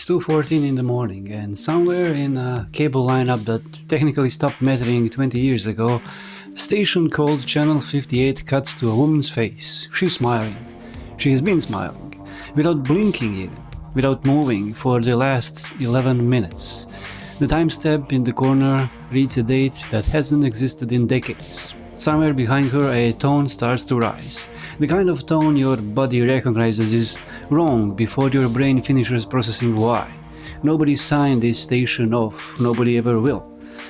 It's 2:14 in the morning, and somewhere in a cable lineup that technically stopped mattering 20 years ago, a station called Channel 58 cuts to a woman's face. She's smiling. She has been smiling, without blinking even, without moving for the last 11 minutes. The timestamp in the corner reads a date that hasn't existed in decades. Somewhere behind her a tone starts to rise. The kind of tone your body recognizes is wrong before your brain finishes processing why. Nobody signed this station off, nobody ever will.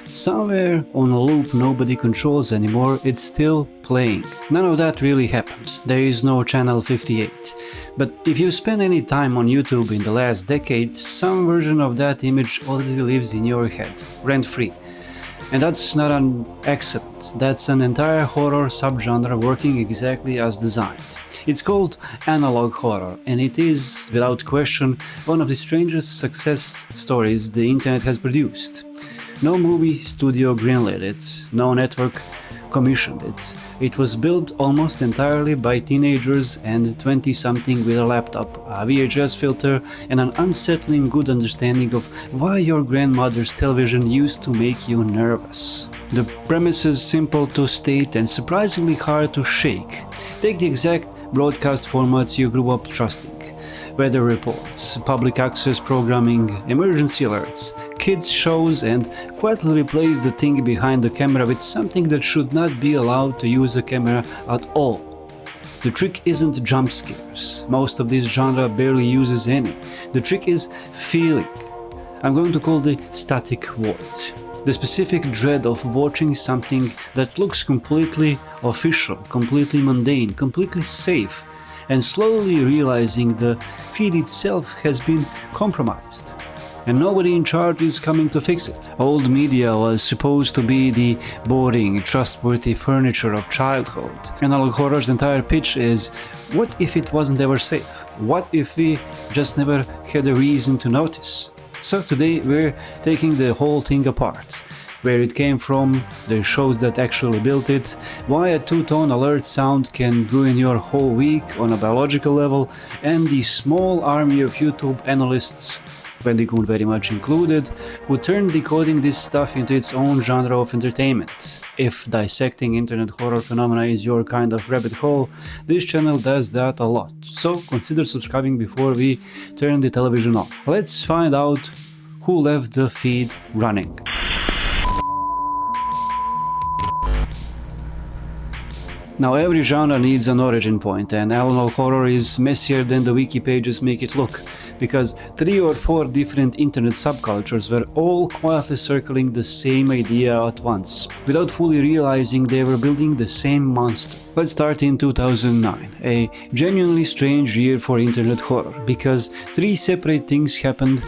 Somewhere on a loop nobody controls anymore, it's still playing. None of that really happened. There is no Channel 58. But if you spend any time on YouTube in the last decade, some version of that image already lives in your head, rent-free. And that's not an accident, that's an entire horror subgenre working exactly as designed. It's called analog horror, and it is, without question, one of the strangest success stories the internet has produced. No movie studio greenlit it, no network commissioned it. It was built almost entirely by teenagers and 20-something with a laptop, a VHS filter, and an unsettling good understanding of why your grandmother's television used to make you nervous. The premise is simple to state and surprisingly hard to shake. Take the exact broadcast formats you grew up trusting. Weather reports, public access programming, emergency alerts, kids shows, and quietly replace the thing behind the camera with something that should not be allowed to use a camera at all. The trick isn't jump scares. Most of this genre barely uses any. The trick is feeling. I'm going to call the static void. The specific dread of watching something that looks completely official, completely mundane, completely safe, and slowly realizing the feed itself has been compromised. And nobody in charge is coming to fix it. Old media was supposed to be the boring, trustworthy furniture of childhood. Analog horror's entire pitch is, what if it wasn't ever safe? What if we just never had a reason to notice? So today we're taking the whole thing apart. Where it came from, the shows that actually built it, why a two-tone alert sound can ruin your whole week on a biological level, and the small army of YouTube analysts, Wendigoon very much included, who turned decoding this stuff into its own genre of entertainment. If dissecting internet horror phenomena is your kind of rabbit hole, this channel does that a lot, so consider subscribing before we turn the television on. Let's find out who left the feed running. Now every genre needs an origin point, and analog horror is messier than the wiki pages make it look, because 3 or 4 different internet subcultures were all quietly circling the same idea at once, without fully realizing they were building the same monster. Let's start in 2009, a genuinely strange year for internet horror, because 3 separate things happened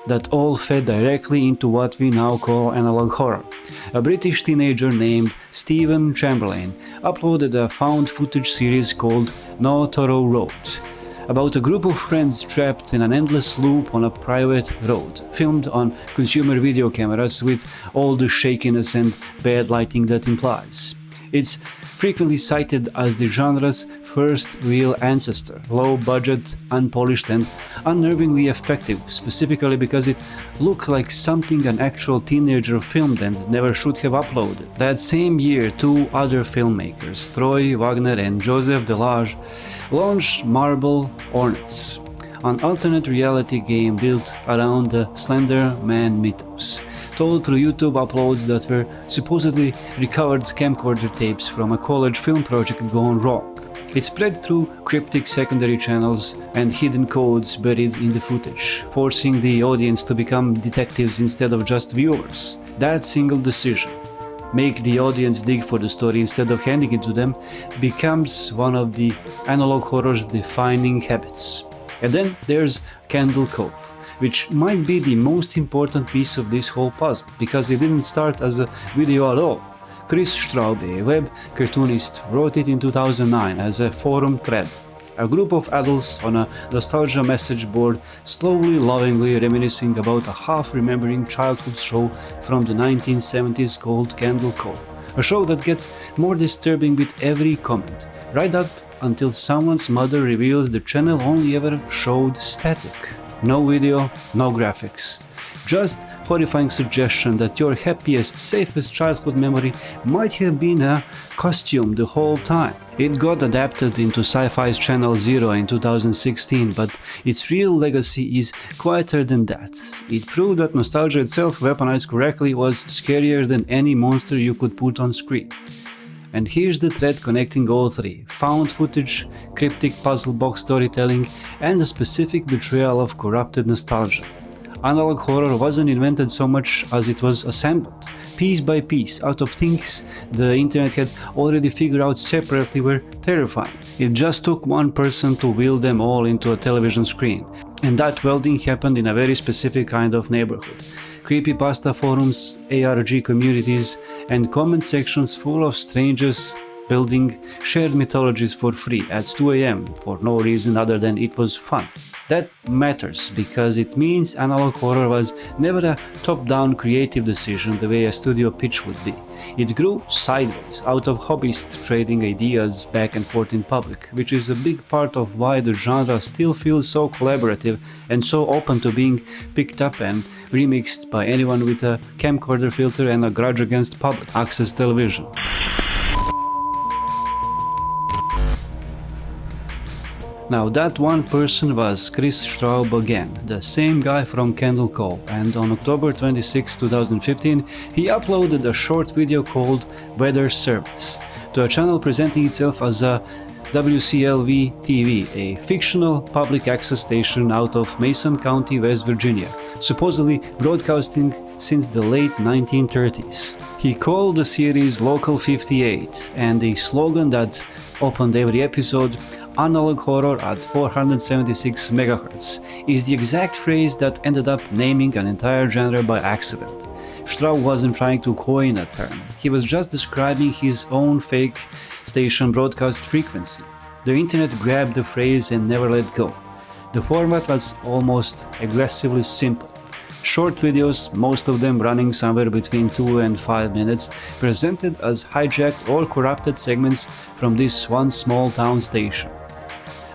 that all fed directly into what we now call analog horror. A British teenager named Stephen Chamberlain uploaded a found footage series called No Thorough Road, about a group of friends trapped in an endless loop on a private road, filmed on consumer video cameras with all the shakiness and bad lighting that implies. It's frequently cited as the genre's first real ancestor, low-budget, unpolished and unnervingly effective, specifically because it looked like something an actual teenager filmed and never should have uploaded. That same year, 2 other filmmakers, Troy Wagner and Joseph Delage, launched Marble Hornets, an alternate reality game built around the Slender Man mythos, told through YouTube uploads that were supposedly recovered camcorder tapes from a college film project gone wrong. It spread through cryptic secondary channels and hidden codes buried in the footage, forcing the audience to become detectives instead of just viewers. That single decision, make the audience dig for the story instead of handing it to them, becomes one of the analog horror's defining habits. And then there's Candle Cove, which might be the most important piece of this whole puzzle, because it didn't start as a video at all. Chris Straub, a web cartoonist, wrote it in 2009 as a forum thread. A group of adults on a nostalgia message board slowly, lovingly reminiscing about a half-remembering childhood show from the 1970s called Candle Cove. A show that gets more disturbing with every comment, right up until someone's mother reveals the channel only ever showed static. No video, no graphics. Just horrifying suggestion that your happiest, safest childhood memory might have been a costume the whole time. It got adapted into Sci-Fi's Channel Zero in 2016, but its real legacy is quieter than that. It proved that nostalgia itself, weaponized correctly, was scarier than any monster you could put on screen. And here's the thread connecting all three: found footage, cryptic puzzle box storytelling, and a specific betrayal of corrupted nostalgia. Analog horror wasn't invented so much as it was assembled, piece by piece, out of things the internet had already figured out separately were terrifying. It just took one person to wheel them all into a television screen. And that welding happened in a very specific kind of neighborhood. Creepypasta forums, ARG communities, and comment sections full of strangers building shared mythologies for free at 2 AM for no reason other than it was fun. That matters because it means analog horror was never a top-down creative decision the way a studio pitch would be. It grew sideways, out of hobbyists trading ideas back and forth in public, which is a big part of why the genre still feels so collaborative and so open to being picked up and remixed by anyone with a camcorder filter and a grudge against public access television. Now that one person was Chris Straub again, the same guy from Candle Cove, and on October 26, 2015 he uploaded a short video called Weather Service to a channel presenting itself as a WCLV TV, a fictional public access station out of Mason County, West Virginia, supposedly broadcasting since the late 1930s. He called the series Local 58, and the slogan that opened every episode, "Analog horror at 476 MHz," is the exact phrase that ended up naming an entire genre by accident. Straub wasn't trying to coin a term, he was just describing his own fake station broadcast frequency. The internet grabbed the phrase and never let go. The format was almost aggressively simple. Short videos, most of them running somewhere between 2 and 5 minutes, presented as hijacked or corrupted segments from this one small town station.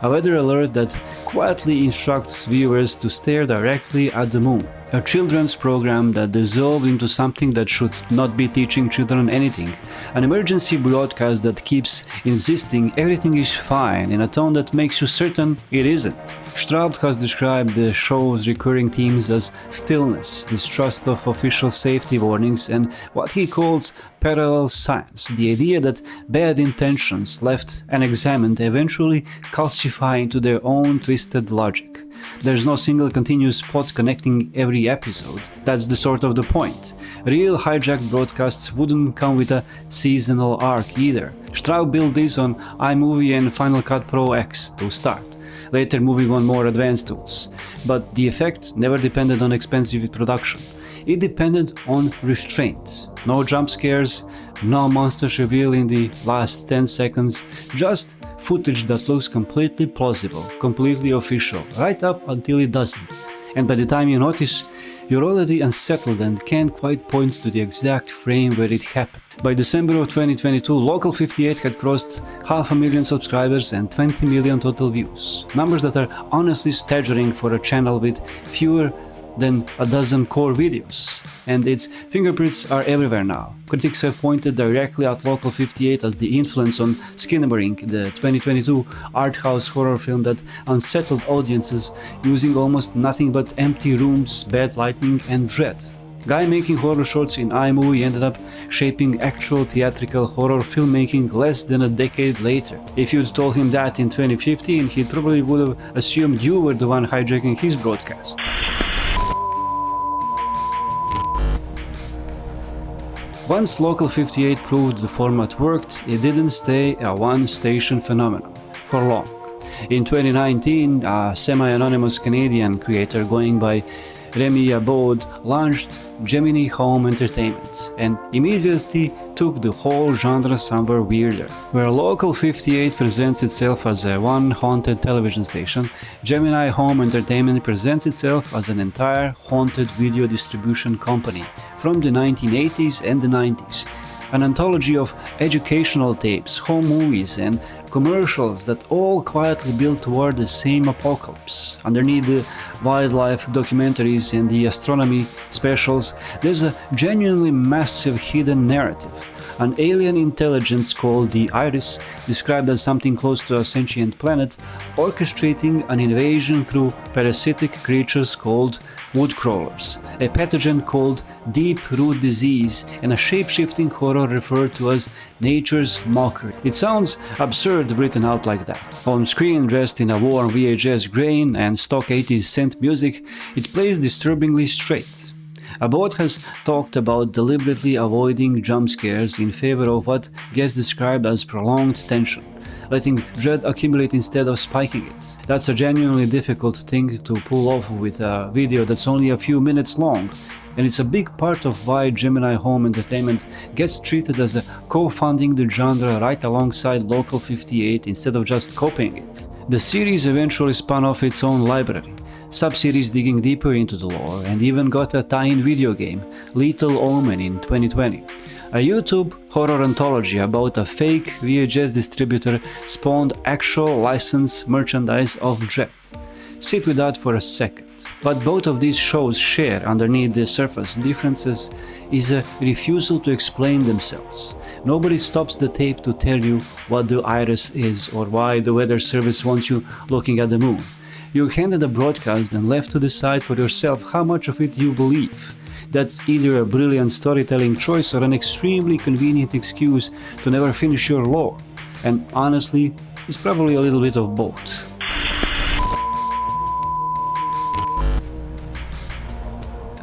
A weather alert that quietly instructs viewers to stare directly at the moon. A children's program that dissolved into something that should not be teaching children anything. An emergency broadcast that keeps insisting everything is fine in a tone that makes you certain it isn't. Straub has described the show's recurring themes as stillness, distrust of official safety warnings, and what he calls parallel science, the idea that bad intentions left unexamined eventually calcify into their own twisted logic. There's no single continuous plot connecting every episode. That's the sort of the point. Real hijacked broadcasts wouldn't come with a seasonal arc either. Straub built this on iMovie and Final Cut Pro X to start, later moving on more advanced tools. But the effect never depended on expensive production. It depended on restraint. No jump scares, no monsters reveal in the last 10 seconds, just footage that looks completely plausible, completely official, right up until it doesn't. And by the time you notice, you're already unsettled and can't quite point to the exact frame where it happened. By December of 2022, Local 58 had crossed 500,000 subscribers and 20 million total views. Numbers that are honestly staggering for a channel with fewer than a dozen core videos. And its fingerprints are everywhere now. Critics have pointed directly at Local 58 as the influence on Skinamarink, the 2022 art house horror film that unsettled audiences using almost nothing but empty rooms, bad lighting, and dread. Guy making horror shorts in iMovie ended up shaping actual theatrical horror filmmaking less than a decade later. If you'd told him that in 2015, he probably would have assumed you were the one hijacking his broadcast. Once Local 58 proved the format worked, it didn't stay a one-station phenomenon for long. In 2019, a semi-anonymous Canadian creator going by Remy Abode launched Gemini Home Entertainment and immediately took the whole genre somewhere weirder. Where Local 58 presents itself as a one haunted television station, Gemini Home Entertainment presents itself as an entire haunted video distribution company from the 1980s and the 90s, an anthology of educational tapes, home movies, and commercials that all quietly build toward the same apocalypse. Underneath the wildlife documentaries and the astronomy specials, there's a genuinely massive hidden narrative. An alien intelligence called the Iris, described as something close to a sentient planet, orchestrating an invasion through parasitic creatures called woodcrawlers, a pathogen called deep root disease, and a shape-shifting horror referred to as nature's mockery. It sounds absurd written out like that. On screen, dressed in a warm VHS grain and stock 80s synth music, it plays disturbingly straight. Abbott has talked about deliberately avoiding jump scares in favor of what gets described as prolonged tension, letting dread accumulate instead of spiking it. That's a genuinely difficult thing to pull off with a video that's only a few minutes long, and it's a big part of why Gemini Home Entertainment gets treated as a co-funding the genre right alongside Local 58 instead of just copying it. The series eventually spun off its own library, sub-series digging deeper into the lore, and even got a tie-in video game, Lethal Omen, in 2020. A YouTube horror anthology about a fake VHS distributor spawned actual licensed merchandise of Dread. Sit with that for a second. What both of these shows share underneath the surface differences is a refusal to explain themselves. Nobody stops the tape to tell you what the Iris is or why the weather service wants you looking at the moon. You're handed a broadcast and left to decide for yourself how much of it you believe. That's either a brilliant storytelling choice or an extremely convenient excuse to never finish your lore. And honestly, it's probably a little bit of both.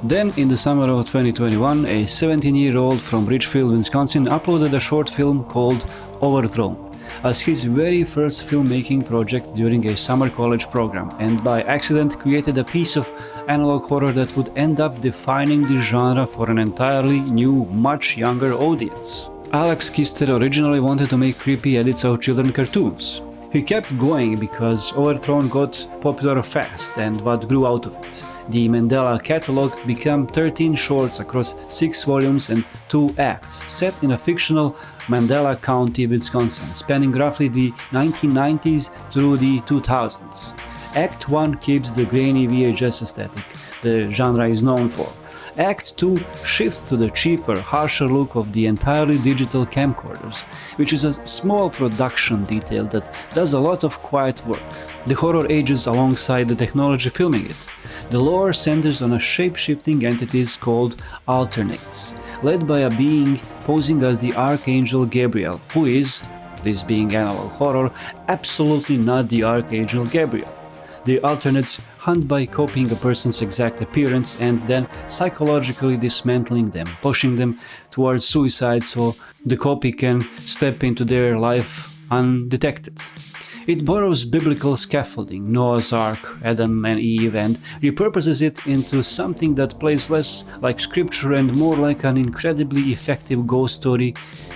Then, in the summer of 2021, a 17-year-old from Richfield, Wisconsin uploaded a short film called Overthrown as his very first filmmaking project during a summer college program, and by accident created a piece of analog horror that would end up defining the genre for an entirely new, much younger audience. Alex Kister originally wanted to make creepy edits of children cartoons. He kept going because Overthrown got popular fast, and what grew out of it? The Mandela Catalogue became 13 shorts across 6 volumes and 2 acts, set in a fictional Mandela County, Wisconsin, spanning roughly the 1990s through the 2000s. Act 1 keeps the grainy VHS aesthetic the genre is known for. Act 2 shifts to the cheaper, harsher look of the entirely digital camcorders, which is a small production detail that does a lot of quiet work. The horror ages alongside the technology filming it. The lore centers on a shape-shifting entities called alternates, led by a being posing as the Archangel Gabriel, who is, this being analog horror, absolutely not the Archangel Gabriel. The alternates hunt by copying a person's exact appearance and then psychologically dismantling them, pushing them towards suicide so the copy can step into their life undetected. It borrows biblical scaffolding, Noah's Ark, Adam and Eve, and repurposes it into something that plays less like scripture and more like an incredibly effective ghost story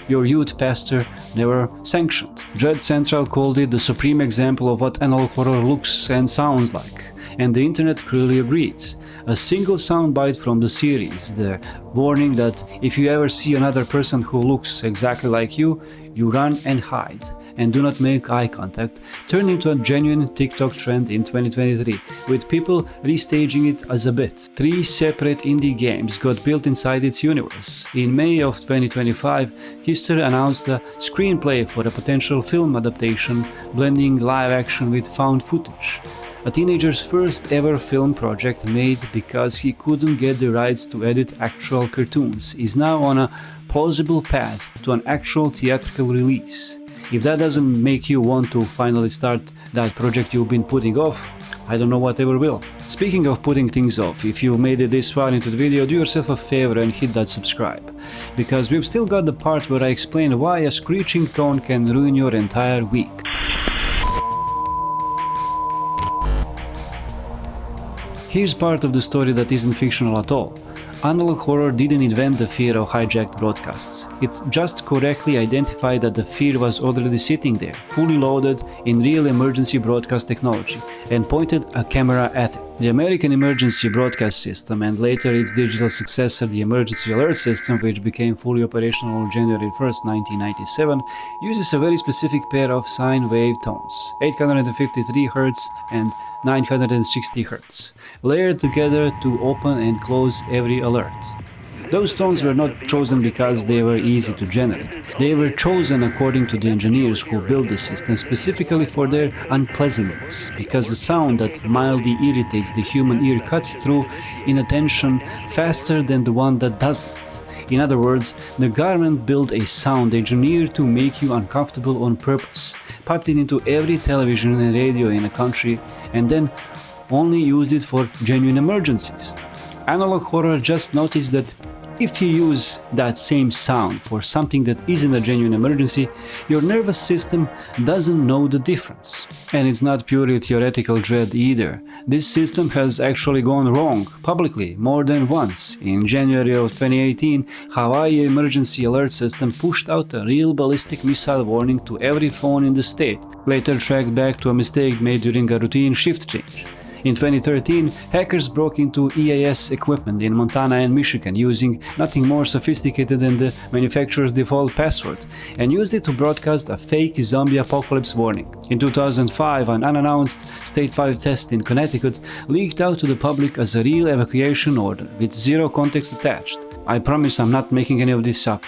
your youth pastor never sanctioned. Dread Central called it the supreme example of what analog horror looks and sounds like, and the internet clearly agreed. A single soundbite from the series, the warning that if you ever see another person who looks exactly like you run and hide, and do not make eye contact, turned into a genuine TikTok trend in 2023, with people restaging it as a bit. 3 separate indie games got built inside its universe. In May of 2025, Kister announced a screenplay for a potential film adaptation, blending live action with found footage. A teenager's first ever film project made because he couldn't get the rights to edit actual cartoons is now on a plausible path to an actual theatrical release. If that doesn't make you want to finally start that project you've been putting off, I don't know what ever will. Speaking of putting things off, if you made it this far into the video, do yourself a favor and hit that subscribe, because we've still got the part where I explain why a screeching tone can ruin your entire week. Here's part of the story that isn't fictional at all. Analog horror didn't invent the fear of hijacked broadcasts. It just correctly identified that the fear was already sitting there, fully loaded in real emergency broadcast technology, and pointed a camera at it. The American Emergency Broadcast System and later its digital successor, the Emergency Alert System, which became fully operational on January 1st, 1997, uses a very specific pair of sine wave tones, 853 Hz and 960 Hz, layered together to open and close every alert. Those tones were not chosen because they were easy to generate. They were chosen according to the engineers who built the system specifically for their unpleasantness, because the sound that mildly irritates the human ear cuts through inattention faster than the one that doesn't. In other words, the government built a sound engineered to make you uncomfortable on purpose, piped it into every television and radio in a country, and then only used it for genuine emergencies. Analog Horror just noticed that if you use that same sound for something that isn't a genuine emergency, your nervous system doesn't know the difference. And it's not purely theoretical dread either. This system has actually gone wrong, publicly, more than once. In January of 2018, Hawaii Emergency Alert System pushed out a real ballistic missile warning to every phone in the state, later tracked back to a mistake made during a routine shift change. In 2013, hackers broke into EAS equipment in Montana and Michigan using nothing more sophisticated than the manufacturer's default password and used it to broadcast a fake zombie apocalypse warning. In 2005, an unannounced statewide test in Connecticut leaked out to the public as a real evacuation order with zero context attached. I promise I'm not making any of this up.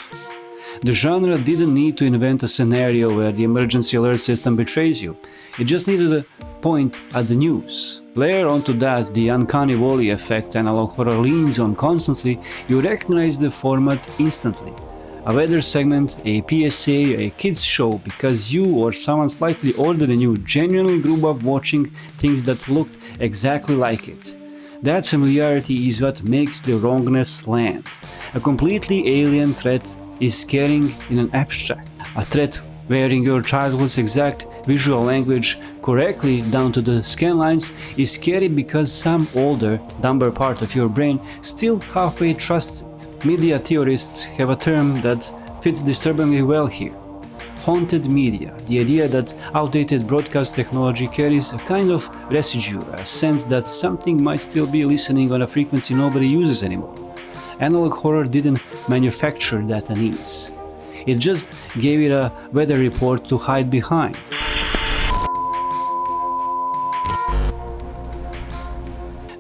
The genre didn't need to invent a scenario where the emergency alert system betrays you. It just needed a point at the news. Layer onto that the uncanny valley effect Analog Horror leans on constantly, you recognize the format instantly. A weather segment, a PSA, a kids show because you or someone slightly older than you genuinely grew up watching things that looked exactly like it. That familiarity is what makes the wrongness land. A completely alien threat is scaring in an abstract. A threat wearing your childhood's exact visual language correctly down to the scan lines is scary because some older, dumber part of your brain still halfway trusts it. Media theorists have a term that fits disturbingly well here. Haunted media, the idea that outdated broadcast technology carries a kind of residue, a sense that something might still be listening on a frequency nobody uses anymore. Analog Horror didn't manufacture that unease. It just gave it a weather report to hide behind.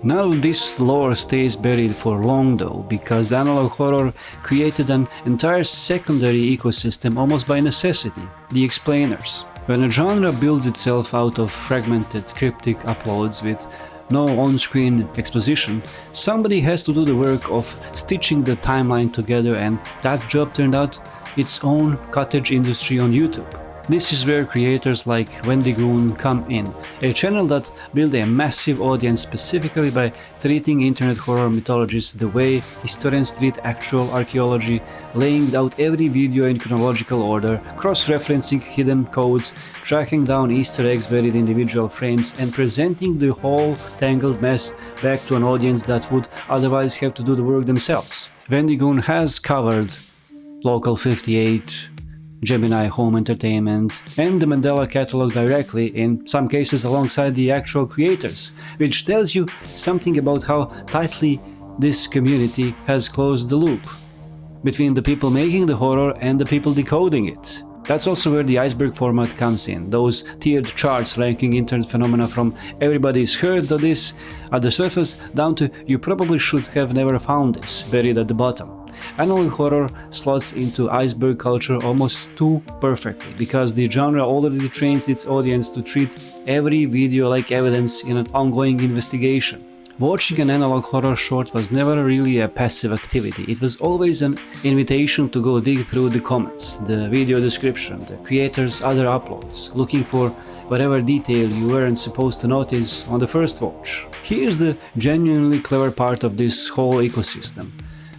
None of this lore stays buried for long though, because Analog Horror created an entire secondary ecosystem almost by necessity, the explainers. When a genre builds itself out of fragmented, cryptic uploads with no on-screen exposition, somebody has to do the work of stitching the timeline together, and that job turned out its own cottage industry on YouTube. This is where creators like Wendigoon come in, a channel that built a massive audience specifically by treating internet horror mythologies the way historians treat actual archaeology, laying out every video in chronological order, cross-referencing hidden codes, tracking down Easter eggs buried in individual frames, and presenting the whole tangled mess back to an audience that would otherwise have to do the work themselves. Wendigoon has covered Local 58, Gemini Home Entertainment, and the Mandela Catalogue directly, in some cases alongside the actual creators, which tells you something about how tightly this community has closed the loop between the people making the horror and the people decoding it. That's also where the iceberg format comes in, those tiered charts ranking internet phenomena from everybody's heard of this at the surface down to you probably should have never found this buried at the bottom. Analog Horror slots into iceberg culture almost too perfectly, because the genre already trains its audience to treat every video like evidence in an ongoing investigation. Watching an Analog Horror short was never really a passive activity, it was always an invitation to go dig through the comments, the video description, the creator's other uploads, looking for whatever detail you weren't supposed to notice on the first watch. Here's the genuinely clever part of this whole ecosystem.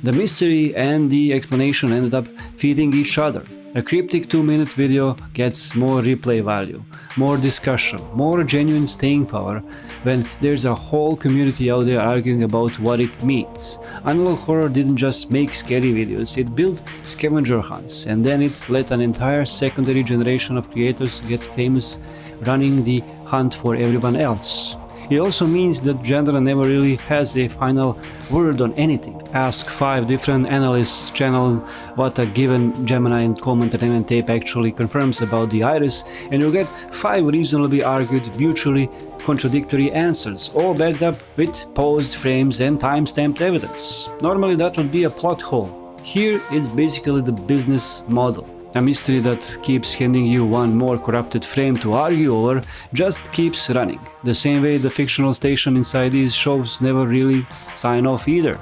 The mystery and the explanation ended up feeding each other. A cryptic 2-minute video gets more replay value, more discussion, more genuine staying power when there's a whole community out there arguing about what it means. Analog Horror didn't just make scary videos, it built scavenger hunts, and then it let an entire secondary generation of creators get famous running the hunt for everyone else. It also means that genre never really has a final word on anything. Ask 5 different analysts channel what a given Gemini Home Entertainment tape actually confirms about the iris, and you'll get 5 reasonably argued, mutually contradictory answers, all backed up with paused frames and time-stamped evidence. Normally that would be a plot hole. Here it's basically the business model. A mystery that keeps handing you one more corrupted frame to argue over just keeps running. The same way the fictional station inside these shows never really sign off either.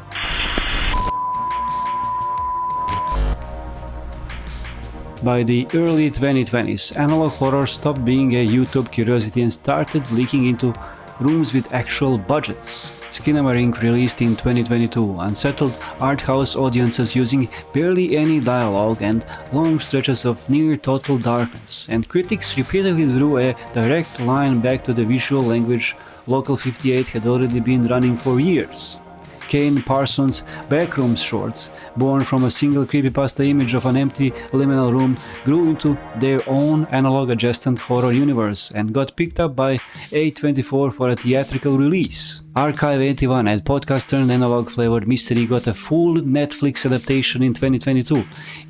By the early 2020s, analog horror stopped being a YouTube curiosity and started leaking into rooms with actual budgets. Skinamarink released in 2022 unsettled art house audiences using barely any dialogue and long stretches of near total darkness, and critics repeatedly drew a direct line back to the visual language Local 58 had already been running for years. Kane Parsons' Backrooms shorts, born from a single creepypasta image of an empty liminal room, grew into their own analog-adjacent horror universe and got picked up by A24 for a theatrical release. Archive 81, a podcast-turned-analog flavored mystery, got a full Netflix adaptation in 2022,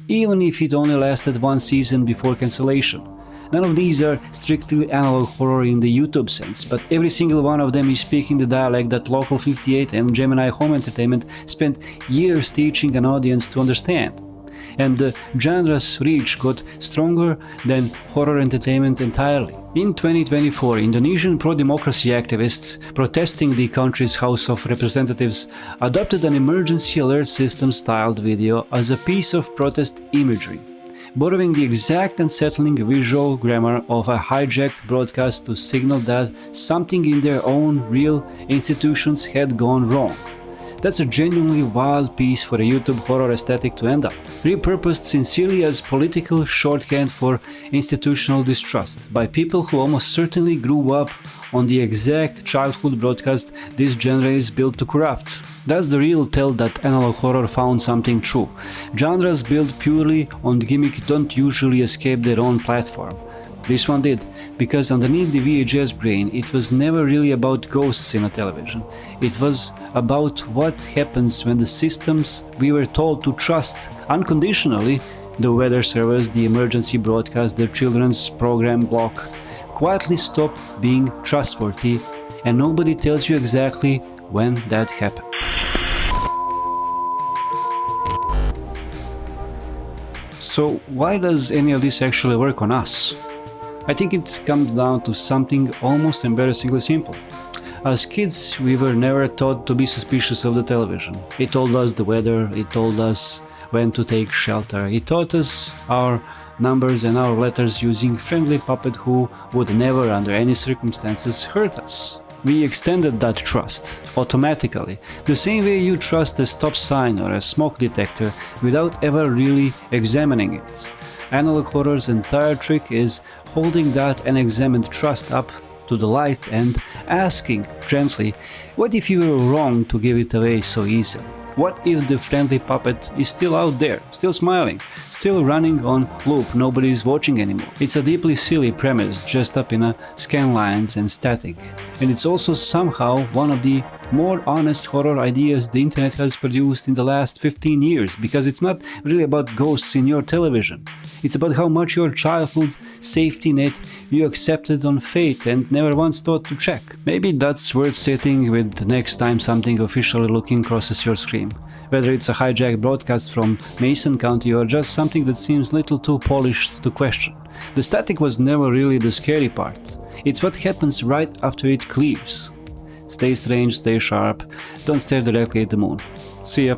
even if it only lasted one season before cancellation. None of these are strictly analog horror in the YouTube sense, but every single one of them is speaking the dialect that Local 58 and Gemini Home Entertainment spent years teaching an audience to understand. And the genre's reach got stronger than horror entertainment entirely. In 2024, Indonesian pro-democracy activists protesting the country's House of Representatives adopted an emergency alert system-styled video as a piece of protest imagery, borrowing the exact unsettling visual grammar of a hijacked broadcast to signal that something in their own real institutions had gone wrong. That's a genuinely wild piece for a YouTube horror aesthetic to end up, repurposed sincerely as political shorthand for institutional distrust by people who almost certainly grew up on the exact childhood broadcast this genre is built to corrupt. That's the real tell that analog horror found something true. Genres built purely on gimmick don't usually escape their own platform. This one did, because underneath the VHS brain it was never really about ghosts in a television. It was about what happens when the systems we were told to trust unconditionally, the weather service, the emergency broadcast, the children's program block, quietly stop being trustworthy, and nobody tells you exactly when that happened. So why does any of this actually work on us? I think it comes down to something almost embarrassingly simple. As kids, we were never taught to be suspicious of the television. It told us the weather, it told us when to take shelter, it taught us our numbers and our letters using friendly puppet who would never under any circumstances hurt us. We extended that trust automatically, the same way you trust a stop sign or a smoke detector without ever really examining it. Analog horror's entire trick is holding that unexamined trust up to the light and asking gently, what if you were wrong to give it away so easily? What if the friendly puppet is still out there, still smiling, still running on loop, nobody is watching anymore? It's a deeply silly premise, dressed up in a scan lines and static. And it's also somehow one of the more honest horror ideas the internet has produced in the last 15 years, because it's not really about ghosts in your television. It's about how much your childhood safety net you accepted on fate and never once thought to check. Maybe that's worth sitting with the next time something officially looking crosses your screen. Whether it's a hijacked broadcast from Mason County or just something that seems little too polished to question. The static was never really the scary part. It's what happens right after it clears. Stay strange, stay sharp, don't stare directly at the moon. See ya.